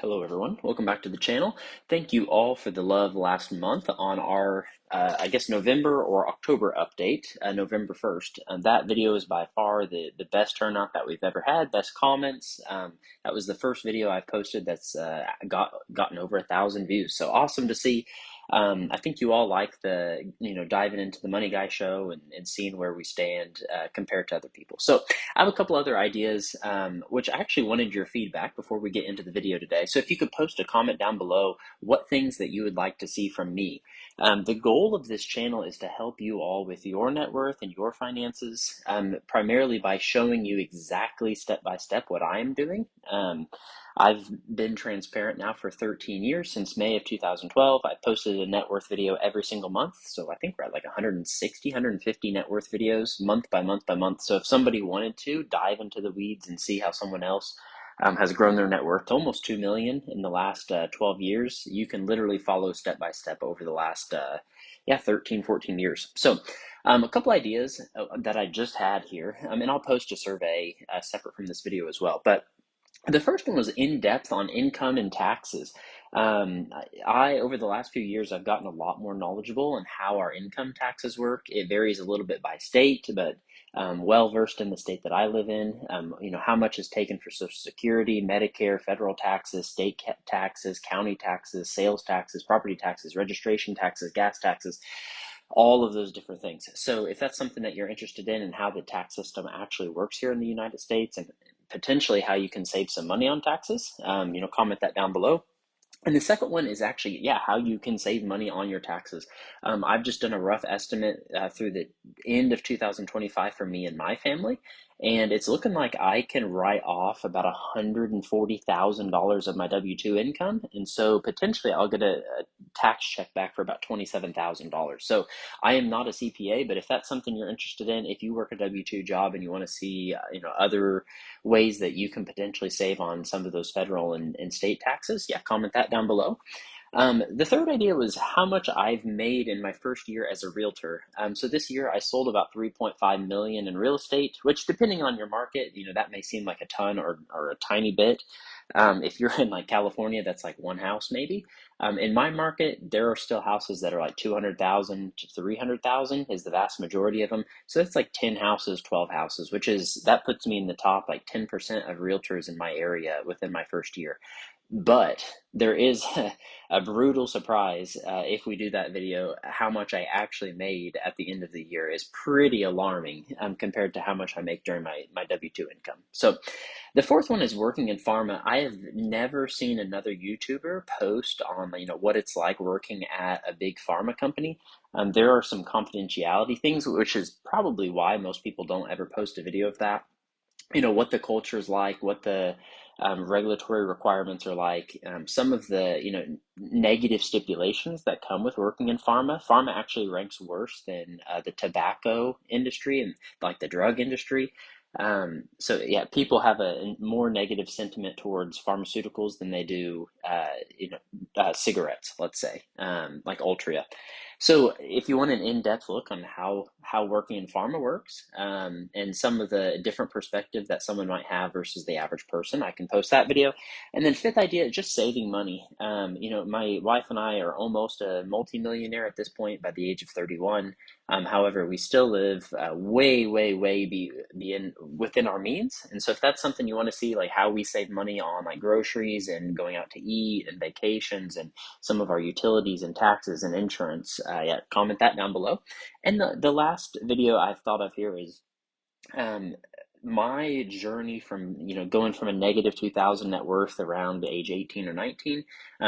Hello everyone, welcome back to the channel. Thank you all for the love last month on our, I guess November or October update, November 1st. That video is by far the best turnout that we've ever had, best comments. That was the first video I've posted that's gotten over 1,000 views, so awesome to see. I think you all like diving into the Money Guy show and seeing where we stand compared to other people. So I have a couple other ideas, which I actually wanted your feedback before we get into the video today. So if you could post a comment down below, what things that you would like to see from me. The goal of this channel is to help you all with your net worth and your finances, primarily by showing you exactly step by step what I am doing. I've been transparent now for 13 years, since May of 2012. I posted a net worth video every single month. So I think we're at like 160, 150 net worth videos month by month by month. So if somebody wanted to dive into the weeds and see how someone else has grown their net worth to almost 2 million in the last 12 years, you can literally follow step by step over the last 13, 14 years. So a couple ideas that I just had here, and I'll post a survey separate from this video as well. But the first one was in depth on income and taxes. Over the last few years, I've gotten a lot more knowledgeable on how our income taxes work. It varies a little bit by state, but well versed in the state that I live in. How much is taken for Social Security, Medicare, federal taxes, state taxes, county taxes, sales taxes, property taxes, registration taxes, gas taxes, all of those different things. So if that's something that you're interested in and how the tax system actually works here in the United States and potentially how you can save some money on taxes, comment that down below. And the second one is actually, how you can save money on your taxes. I've just done a rough estimate through the end of 2025 for me and my family, and it's looking like I can write off about $140,000 of my W-2 income, and so potentially I'll get a tax check back for about $27,000. So I am not a CPA, but if that's something you're interested in, if you work a W-2 job and you want to see, other ways that you can potentially save on some of those federal and state taxes, comment that down below. The third idea was how much I've made in my first year as a realtor. So this year I sold about 3.5 million in real estate, which depending on your market, that may seem like a ton or a tiny bit. If you're in like California, that's like one house maybe. In my market, there are still houses that are like 200,000 to 300,000 is the vast majority of them. So that's like 10 houses, 12 houses, that puts me in the top like 10% of realtors in my area within my first year. But there is a brutal surprise if we do that video. How much I actually made at the end of the year is pretty alarming compared to how much I make during my W-2 income. So the fourth one is working in pharma. I have never seen another YouTuber post on what it's like working at a big pharma company. There are some confidentiality things, which is probably why most people don't ever post a video of that. What the culture is like, what the regulatory requirements are like, some of the negative stipulations that come with working in pharma. Pharma actually ranks worse than the tobacco industry and like the drug industry. People have a more negative sentiment towards pharmaceuticals than they do cigarettes, let's say, like Altria. So if you want an in-depth look on how working in pharma works, and some of the different perspective that someone might have versus the average person, I can post that video. And then fifth idea, just saving money. My wife and I are almost a multimillionaire at this point by the age of 31. However, we still live way, way, way within our means. And so if that's something you want to see, like how we save money on like groceries and going out to eat and vacations and some of our utilities and taxes and insurance, comment that down below. And the last video I've thought of here is um, my journey from going from a negative 2,000 net worth around age 18 or 19,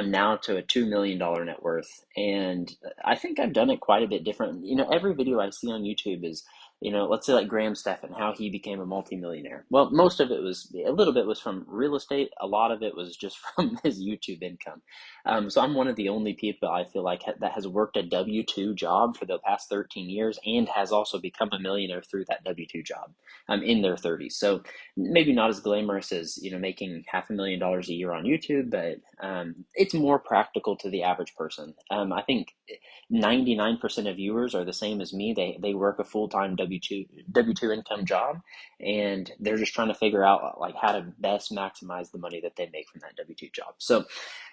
now to a $2 million net worth. And I think I've done it quite a bit different. Every video I see on YouTube is, let's say like Graham Stephan, how he became a multimillionaire. Well, most of it was, a little bit was from real estate. A lot of it was just from his YouTube income. So I'm one of the only people I feel like that has worked a W-2 job for the past 13 years and has also become a millionaire through that W-2 job in their 30s. So maybe not as glamorous as making $500,000 a year on YouTube, but it's more practical to the average person. I think 99% of viewers are the same as me. They work a full-time W W2 income job, and they're just trying to figure out like how to best maximize the money that they make from that W2 job. So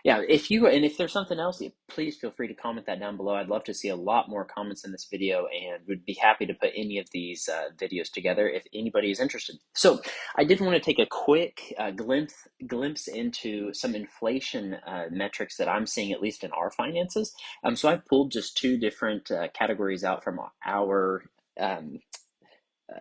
yeah, if there's something else, please feel free to comment that down below. I'd love to see a lot more comments in this video, and would be happy to put any of these videos together if anybody is interested. So I did want to take a quick glimpse into some inflation metrics that I'm seeing, at least in our finances. So I've pulled just two different categories out from our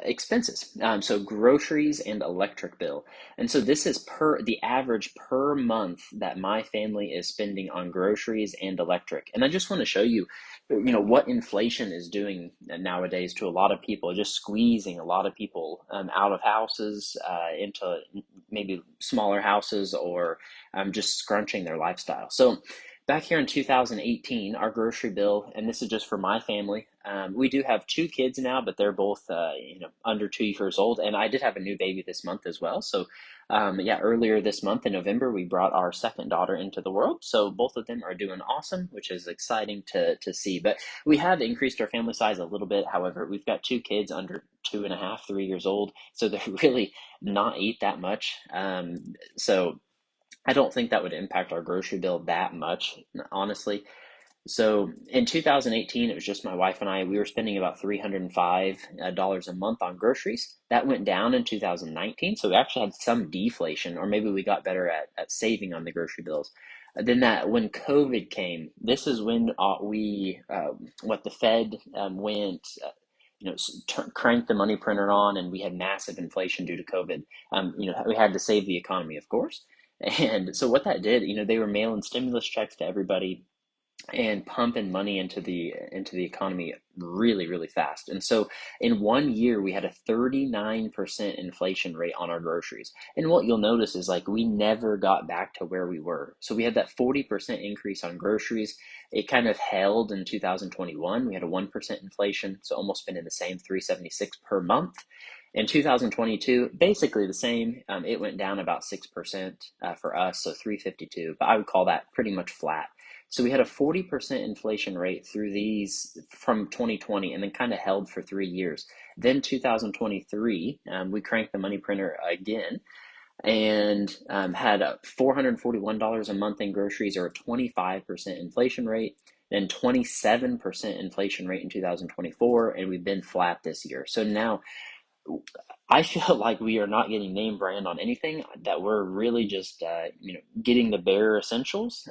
expenses. So groceries and electric bill. And so this is the average per month that my family is spending on groceries and electric. And I just want to show you, what inflation is doing nowadays to a lot of people, just squeezing a lot of people out of houses into maybe smaller houses, or just scrunching their lifestyle. So back here in 2018, our grocery bill, and this is just for my family. We do have two kids now, but they're both, under 2 years old. And I did have a new baby this month as well. So, yeah, earlier this month in November, we brought our second daughter into the world. So both of them are doing awesome, which is exciting to see. But we have increased our family size a little bit. However, we've got two kids under 2.5, 3 years old. So they're really not eat that much. So I don't think that would impact our grocery bill that much, honestly. So in 2018, it was just my wife and I. We were spending about $305 a month on groceries. That went down in 2019. So we actually had some deflation, or maybe we got better at saving on the grocery bills. Then when COVID came, this is when what the Fed went, cranked the money printer on, and we had massive inflation due to COVID. We had to save the economy, of course. And so what that did, they were mailing stimulus checks to everybody and pumping money into the economy really, really fast. And so in 1 year, we had a 39% inflation rate on our groceries. And what you'll notice is like we never got back to where we were. So we had that 40% increase on groceries. It kind of held in 2021. We had a 1% inflation, so almost been in the same 376 per month. In 2022, basically the same. It went down about 6% for us, so 352, but I would call that pretty much flat. So we had a 40% inflation rate through these from 2020, and then kind of held for 3 years. Then 2023, we cranked the money printer again, and had $441 a month in groceries, or a 25% inflation rate, then 27% inflation rate in 2024, and we've been flat this year. So now I feel like we are not getting name brand on anything, that we're really just, getting the bare essentials,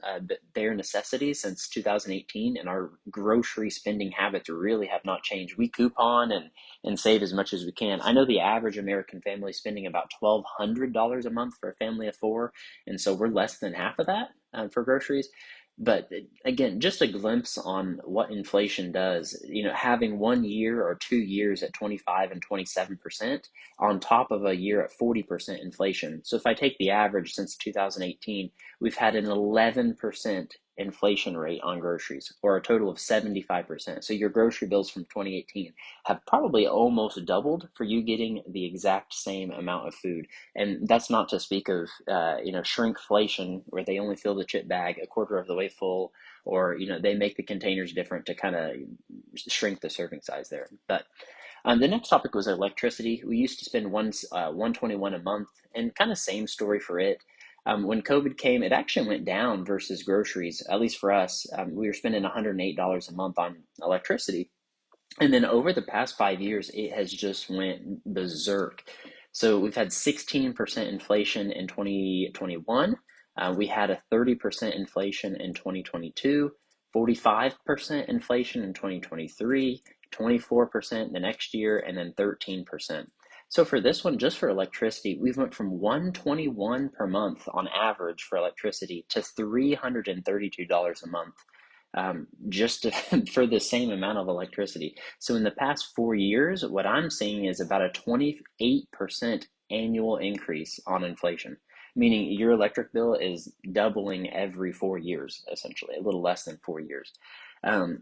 bare necessities since 2018, and our grocery spending habits really have not changed. We coupon and save as much as we can. I know the average American family is spending about $1,200 a month for a family of four, and so we're less than half of that for groceries. But again, just a glimpse on what inflation does. Having 1 year or 2 years at 25 and 27% on top of a year at 40% inflation. So if I take the average since 2018, we've had an 11% inflation rate on groceries, or a total of 75%. So your grocery bills from 2018 have probably almost doubled for you getting the exact same amount of food. And that's not to speak of, shrinkflation, where they only fill the chip bag a quarter of the way full, or, they make the containers different to kind of shrink the serving size there. But the next topic was electricity. We used to spend 121 a month, and kind of same story for it. When COVID came, it actually went down versus groceries, at least for us. We were spending $108 a month on electricity. And then over the past 5 years, it has just went berserk. So we've had 16% inflation in 2021. We had a 30% inflation in 2022, 45% inflation in 2023, 24% the next year, and then 13%. So for this one, just for electricity, we've went from 121 per month on average for electricity to $332 a month, for the same amount of electricity. So in the past 4 years, what I'm seeing is about a 28% annual increase on inflation, meaning your electric bill is doubling every 4 years, essentially, a little less than 4 years.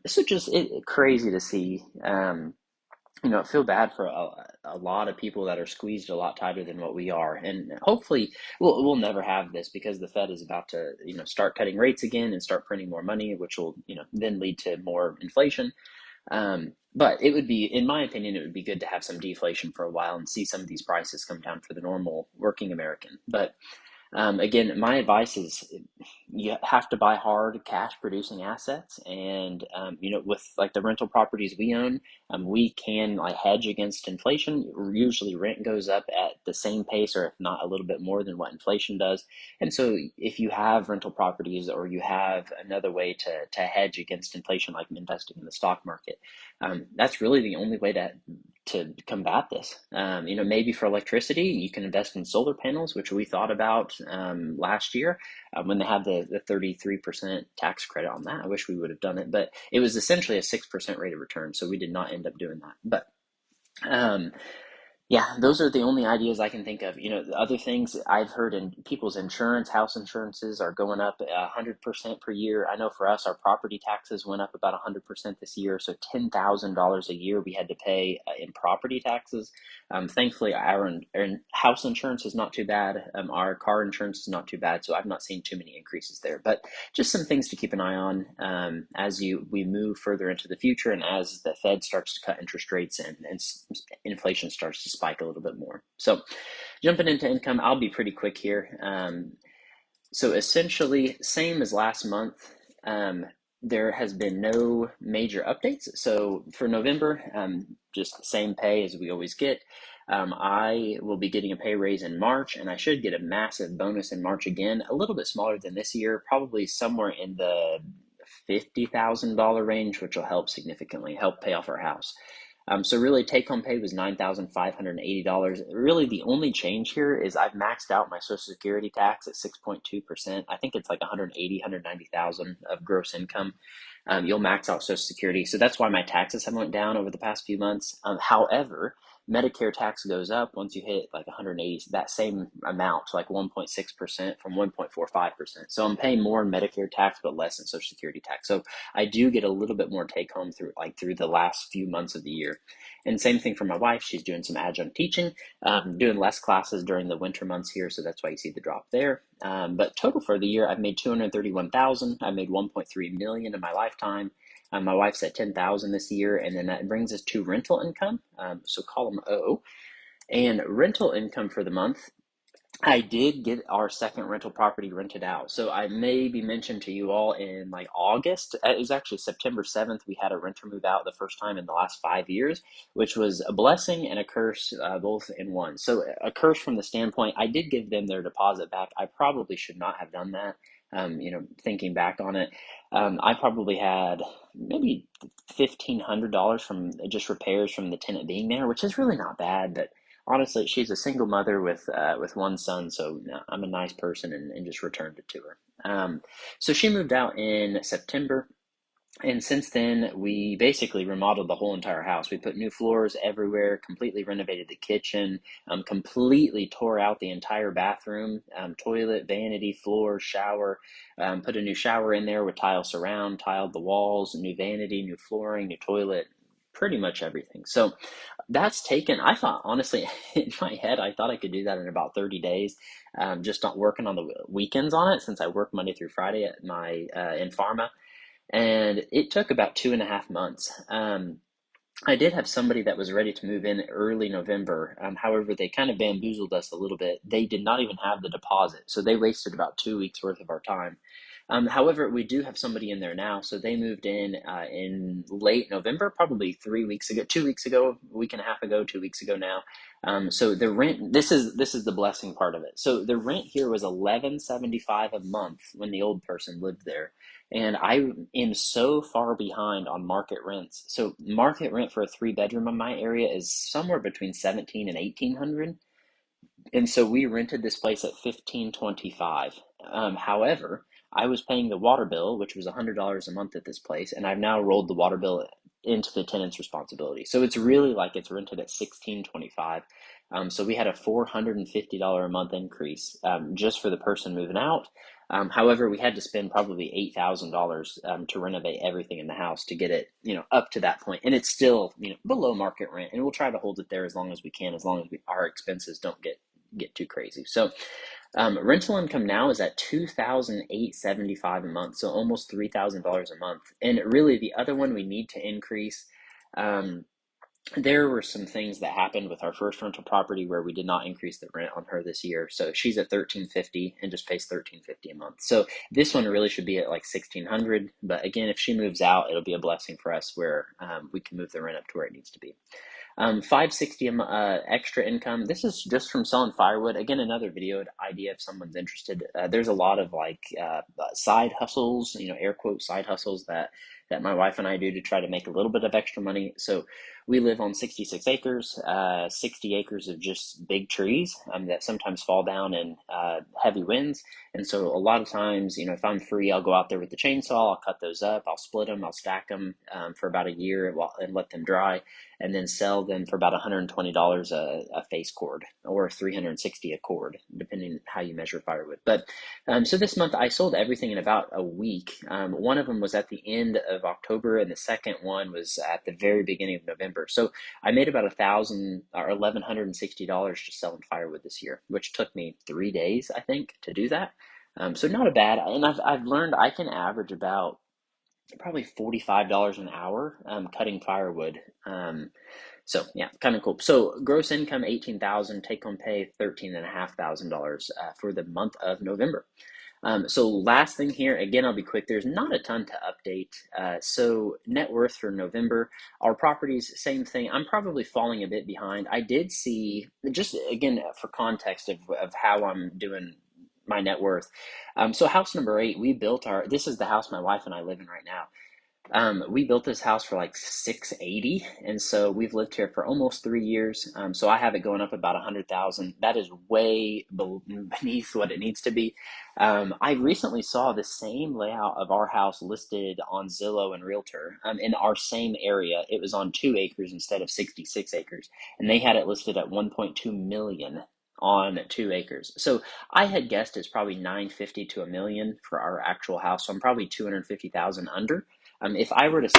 So just crazy to see. I feel bad for a lot of people that are squeezed a lot tighter than what we are. And hopefully we'll never have this, because the Fed is about to, start cutting rates again and start printing more money, which will, then lead to more inflation. But it would be, in my opinion, it would be good to have some deflation for a while and see some of these prices come down for the normal working American. But again, my advice is you have to buy hard cash producing assets, and with like the rental properties we own, we can like hedge against inflation. Usually rent goes up at the same pace or if not a little bit more than what inflation does. And so if you have rental properties or you have another way to hedge against inflation, like investing in the stock market, that's really the only way to combat this. Maybe for electricity, you can invest in solar panels, which we thought about last year when they had the 33% tax credit on that. I wish we would have done it, but it was essentially a 6% rate of return, so we did not end up doing that. But um, yeah, those are the only ideas I can think of. The other things I've heard in people's insurance, house insurances are going up 100% per year. I know for us, our property taxes went up about 100% this year. So $10,000 a year we had to pay in property taxes. Thankfully, our house insurance is not too bad. Our car insurance is not too bad. So I've not seen too many increases there. But just some things to keep an eye on as we move further into the future and as the Fed starts to cut interest rates and inflation starts to spike a little bit more. So jumping into income, I'll be pretty quick here. So essentially, same as last month. There has been no major updates. So for November, just same pay as we always get. I will be getting a pay raise in March, and I should get a massive bonus in March again, a little bit smaller than this year, probably somewhere in the $50,000 range, which will help significantly help pay off our house. So really, take-home pay was $9,580. Really, the only change here is I've maxed out my Social Security tax at 6.2%. I think it's like 180, 190,000 of gross income. You'll max out Social Security, so that's why my taxes have went down over the past few months. However, Medicare tax goes up once you hit like 180, that same amount, like 1.6% from 1.45%. So I'm paying more in Medicare tax, but less in Social Security tax. So I do get a little bit more take home through the last few months of the year. And same thing for my wife. She's doing some adjunct teaching, doing less classes during the winter months here. So that's why you see the drop there. But total for the year, I've made 231,000. I made 1.3 million in my lifetime. My wife's at 10,000 this year, and then that brings us to rental income. So column O, and rental income for the month. I did get our second rental property rented out. So I maybe mentioned to you all in like August, it was actually September 7th, we had a renter move out the first time in the last 5 years, which was a blessing and a curse both in one. So a curse from the standpoint, I did give them their deposit back. I probably should not have done that. Thinking back on it, I probably had maybe $1,500 from just repairs from the tenant being there, which is really not bad, but honestly, she's a single mother with one son, so I'm a nice person and just returned it to her. So she moved out in September, and since then we basically remodeled the whole entire house. We put new floors everywhere, completely renovated the kitchen, completely tore out the entire bathroom, toilet, vanity, floor, shower, put a new shower in there with tile surround, tiled the walls, new vanity, new flooring, new toilet, pretty much everything. So that's taken, I thought, honestly, in my head, I thought I could do that in about 30 days, just not working on the weekends on it since I work Monday through Friday at my in pharma. And it took about 2.5 months. I did have somebody that was ready to move in early November. However, they kind of bamboozled us a little bit. They did not even have the deposit, so they wasted about 2 weeks worth of our time. However, we do have somebody in there now, so they moved in late November, probably 3 weeks ago, 2 weeks ago, a week and a half ago, 2 weeks ago now. So the rent, this is the blessing part of it. So the rent here was 1175 a month when the old person lived there, and I am so far behind on market rents. So market rent for a 3 bedroom in my area is somewhere between 17 and 1800, and so we rented this place at 1525. However, I was paying the water bill, which was $100 a month at this place, and I've now rolled the water bill into the tenant's responsibility. So it's really like it's rented at 1625. So we had a $450 a month increase just for the person moving out. However, we had to spend probably $8,000 to renovate everything in the house to get it, up to that point, and it's still, below market rent, and we'll try to hold it there as long as we can, as long as our expenses don't get too crazy. So rental income now is at $2,875 a month, so almost $3,000 a month. And really, the other one we need to increase. Um, there were some things that happened with our first rental property where we did not increase the rent on her this year. So she's at 1350 and just pays 1350 a month. So this one really should be at like 1600. But again, if she moves out, it'll be a blessing for us where we can move the rent up to where it needs to be. 560 extra income. This is just from selling firewood. Again, another video idea if someone's interested. There's a lot of like side hustles, air quote side hustles that my wife and I do to try to make a little bit of extra money. So we live on 66 acres, 60 acres of just big trees that sometimes fall down in heavy winds. And so a lot of times, if I'm free, I'll go out there with the chainsaw, I'll cut those up, I'll split them, I'll stack them for about a year and let them dry, and then sell them for about $120 a face cord or 360 a cord, depending how you measure firewood. But so this month I sold everything in about a week. One of them was at the end of October, and the second one was at the very beginning of November. So I made about $1,160 just selling firewood this year, which took me 3 days, I think, to do that. So not a bad, and I've learned I can average about probably $45 an hour cutting firewood. So yeah, kind of cool. So gross income 18,000, take home pay $13,500 for the month of November. So last thing here, again, I'll be quick. There's not a ton to update. So net worth for November, our properties, same thing. I'm probably falling a bit behind. I did see, just again, for context of how I'm doing my net worth. So house number 8, this is the house my wife and I live in right now. We built this house for like 680, and so we've lived here for almost 3 years. So I have it going up about 100,000. That is way beneath what it needs to be. I recently saw the same layout of our house listed on Zillow and Realtor in our same area. It was on 2 acres instead of 66 acres, and they had it listed at 1.2 million on 2 acres. So I had guessed it's probably 950 to a million for our actual house. So I'm probably 250,000 under. If I were to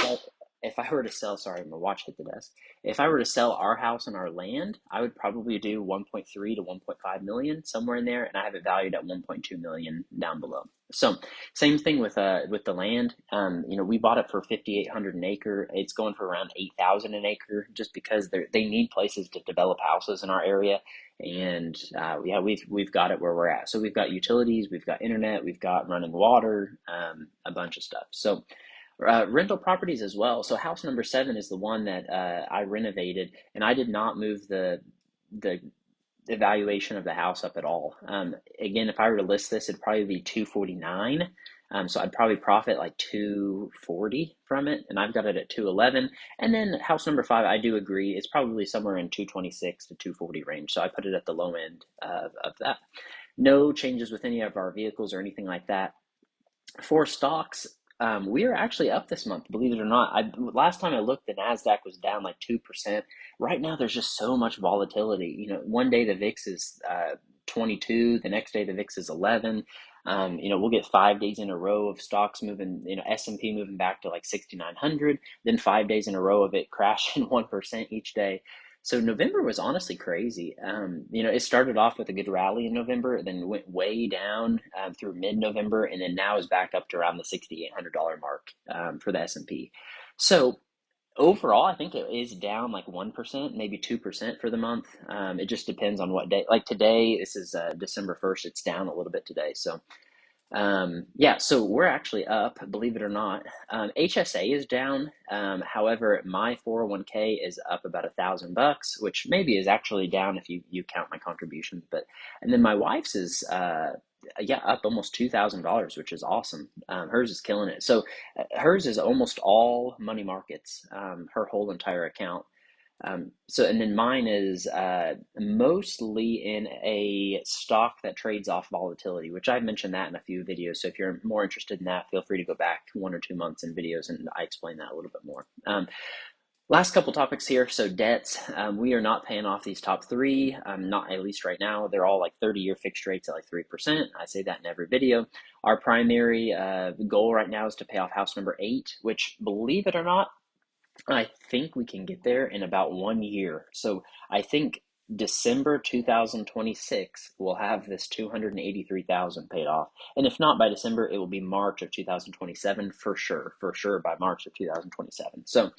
sell, sorry, my watch hit the desk. If I were to sell our house and our land, I would probably do 1.3 to 1.5 million, somewhere in there, and I have it valued at 1.2 million down below. So same thing with the land. We bought it for 5,800 an acre. It's going for around 8,000 an acre, just because they need places to develop houses in our area. And yeah, we've got it where we're at. So we've got utilities, we've got internet, we've got running water, a bunch of stuff. So rental properties as well. So house number 7 is the one that I renovated, and I did not move the evaluation of the house up at all. Again, if I were to list this, it'd probably be 249. So I'd probably profit like 240 from it, and I've got it at 211. And then house number 5, I do agree, it's probably somewhere in 226 to 240 range. So I put it at the low end of that. No changes with any of our vehicles or anything like that. For stocks, we are actually up this month, believe it or not. Last time I looked, the Nasdaq was down like 2%. Right now, there's just so much volatility. One day the VIX is 22, the next day the VIX is 11. We'll get 5 days in a row of stocks moving, S&P moving back to like 6,900, then 5 days in a row of it crashing 1% each day. So November was honestly crazy. It started off with a good rally in November, then went way down through mid-November, and then now is back up to around the $6,800 mark for the S&P. So overall, I think it is down like 1%, maybe 2% for the month. It just depends on what day. Like today, this is December 1st. It's down a little bit today. So yeah, so we're actually up, believe it or not. HSA is down. However, my 401k is up about $1,000, which maybe is actually down if you count my contributions. And then my wife's is yeah, up almost $2,000, which is awesome. Hers is killing it. So hers is almost all money markets. Her whole entire account. And then mine is mostly in a stock that trades off volatility, which I've mentioned that in a few videos. So if you're more interested in that, feel free to go back 1 or 2 months in videos, and I explain that a little bit more. Last couple topics here. So debts, we are not paying off these top 3, not at least right now. They're all like 30-year fixed rates at like 3%. I say that in every video. Our primary goal right now is to pay off house number 8, which, believe it or not, I think we can get there in about 1 year. So I think December 2026 we'll have this 283,000 paid off. And if not by December, it will be March of 2027 for sure by March of 2027. So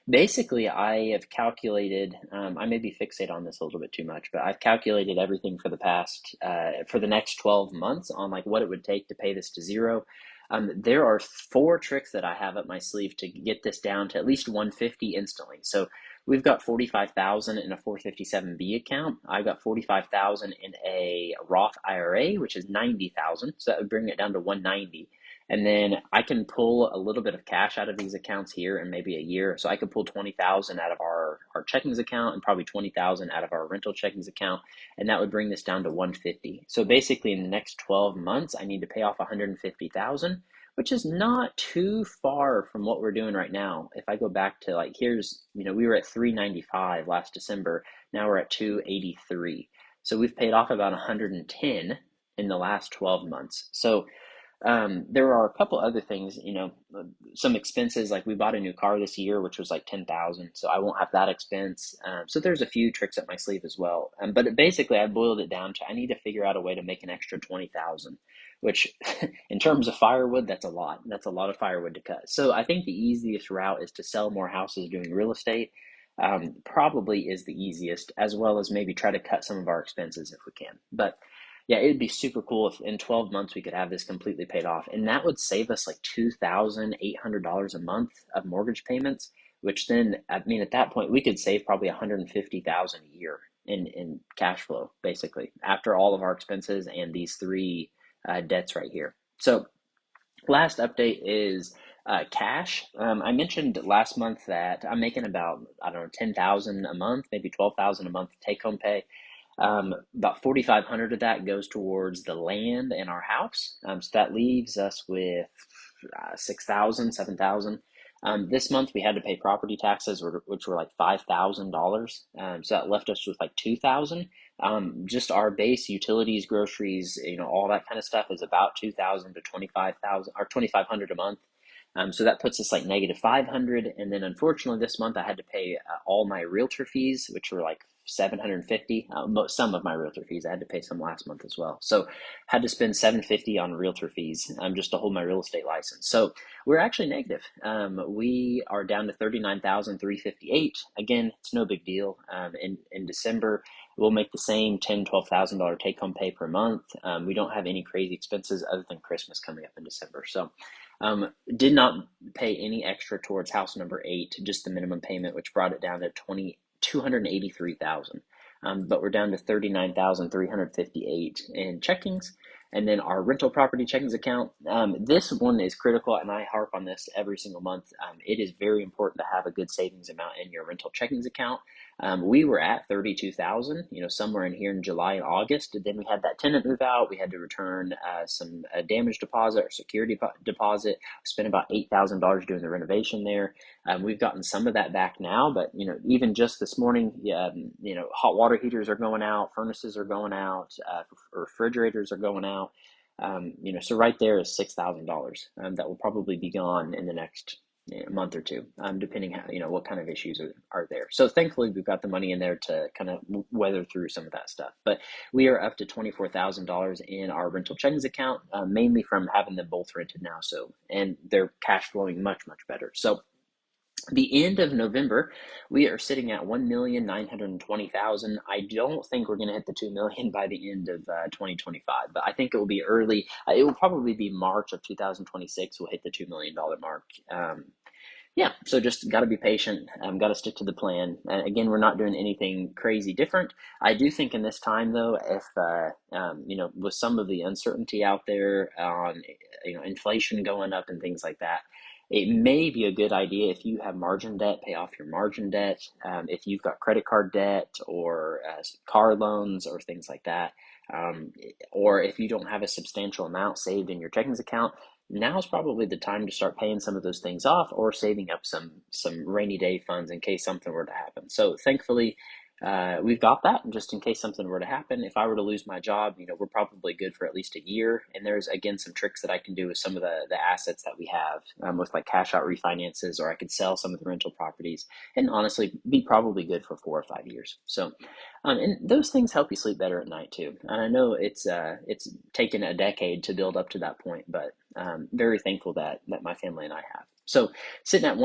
Basically, I have calculated, I may be fixate on this a little bit too much, but I've calculated everything for the past, for the next 12 months on like what it would take to pay this to zero. There are four tricks that I have up my sleeve to get this down to at least 150 instantly. So we've got 45,000 in a 457B account. I've got 45,000 in a Roth IRA, which is 90,000. So that would bring it down to 190. And then I can pull a little bit of cash out of these accounts here in maybe a year. So I could pull 20,000 out of our checkings account and probably 20,000 out of our rental checkings account, and that would bring this down to 150. So basically in the next 12 months, I need to pay off 150,000, which is not too far from what we're doing right now. If I go back to like here's, we were at 395 last December. Now we're at 283. So we've paid off about 110 in the last 12 months. So there are a couple other things, some expenses, like we bought a new car this year, which was like 10,000, so I won't have that expense. So there's a few tricks up my sleeve as well. But basically, I boiled it down to I need to figure out a way to make an extra 20,000, which in terms of firewood, that's a lot. That's a lot of firewood to cut. So I think the easiest route is to sell more houses doing real estate. Probably is the easiest, as well as maybe try to cut some of our expenses if we can. But yeah, it'd be super cool if in 12 months we could have this completely paid off. And that would save us like $2,800 a month of mortgage payments, which then, I mean, at that point, we could save probably 150,000 a year in cash flow, basically, after all of our expenses and these three debts right here. So last update is cash. I mentioned last month that I'm making about, I don't know, 10,000 a month, maybe 12,000 a month take home pay. About 4,500 of that goes towards the land in our house. So that leaves us with 6,000, 7,000. This month we had to pay property taxes, which were like $5,000. So that left us with like 2,000. Just our base utilities, groceries, all that kind of stuff is about 2,000 to 25,000 or 2,500 a month. So that puts us like negative 500. And then unfortunately this month I had to pay all my realtor fees, which were like 750. Some of my realtor fees, I had to pay some last month as well. So had to spend 750 on realtor fees just to hold my real estate license. So we're actually negative. We are down to 39,358. Again, it's no big deal. In December, we'll make the same $10,000, $12,000 take home pay per month. We don't have any crazy expenses other than Christmas coming up in December. So did not pay any extra towards house number 8, just the minimum payment, which brought it down to 283,000. But we're down to 39,358 in checkings. And then our rental property checkings account. This one is critical, and I harp on this every single month. It is very important to have a good savings amount in your rental checkings account. We were at 32,000, somewhere in here in July and August. And then we had that tenant move out. We had to return some damage deposit or security deposit. Spent about $8,000 doing the renovation there. We've gotten some of that back now, but even just this morning, hot water heaters are going out, furnaces are going out, refrigerators are going out. So right there is $6,000 that will probably be gone in the next month or two, depending how what kind of issues are there. So thankfully we've got the money in there to kind of weather through some of that stuff. But we are up to $24,000 in our rental checkings account, mainly from having them both rented now. So and they're cash flowing much better. So the end of November, we are sitting at 1,920,000. I don't think we're going to hit the 2 million by the end of 2025, but I think it will be early. It will probably be March of 2026. We'll hit the $2 million mark. Yeah, so just got to be patient. Got to stick to the plan. Again, we're not doing anything crazy different. I do think in this time, though, if with some of the uncertainty out there on inflation going up and things like that, it may be a good idea if you have margin debt, pay off your margin debt. If you've got credit card debt or car loans or things like that, or if you don't have a substantial amount saved in your checkings account, now is probably the time to start paying some of those things off or saving up some rainy day funds in case something were to happen. So thankfully, we've got that just in case something were to happen. If I were to lose my job, we're probably good for at least a year. And there's, again, some tricks that I can do with some of the assets that we have with like cash out refinances, or I could sell some of the rental properties and honestly be probably good for 4 or 5 years. So, and those things help you sleep better at night too. And I know it's taken a decade to build up to that point, but very thankful that my family and I have. So sitting at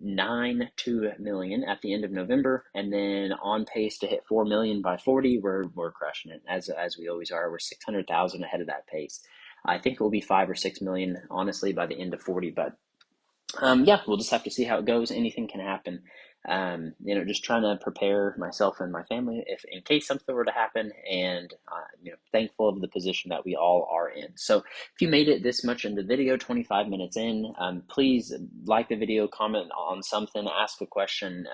9.2 million at the end of November, and then on pace to hit 4 million by 40. We're crushing it as we always are. We're 600,000 ahead of that pace. I think it will be 5 or 6 million honestly by the end of 40, but yeah, we'll just have to see how it goes. Anything can happen. Just trying to prepare myself and my family if in case something were to happen, and thankful of the position that we all are in. So if you made it this much in the video, 25 minutes in, please like the video, comment on something, ask a question.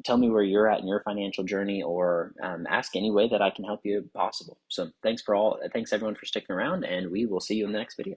Tell me where you're at in your financial journey, or ask any way that I can help you possible. So thanks everyone for sticking around, and we will see you in the next video.